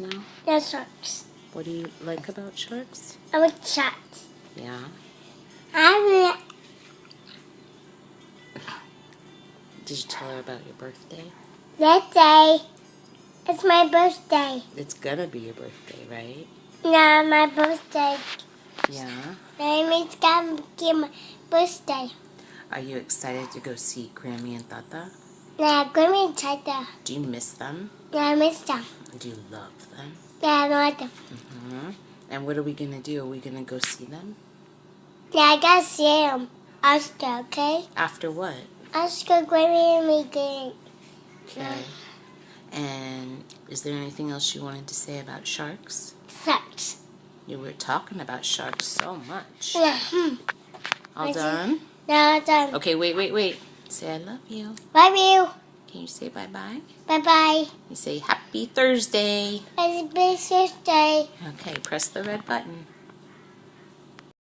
now? Yeah, sharks. What do you like about sharks? I like sharks. Yeah. Did you tell her about your birthday? Birthday. It's my birthday. It's gonna be your birthday, right? Yeah, my birthday. Yeah. Mommy's gonna give my birthday. Are you excited to go see Grammy and Tata? Yeah, Grammy and Tata. Do you miss them? Yeah, I miss them. Do you love them? Yeah, I like them. And what are we gonna do? Are we gonna go see them? Yeah, I gotta see them. Oscar, okay? After what? Oscar, Grammy, and me getting. Okay. And is there anything else you wanted to say about sharks? Sharks. You were talking about sharks so much. Yeah. All done? Now I'm done. Okay, wait. Say I love you. Love you. Can you say bye-bye? Bye-bye. You say happy Thursday. Happy birthday. Okay, press the red button.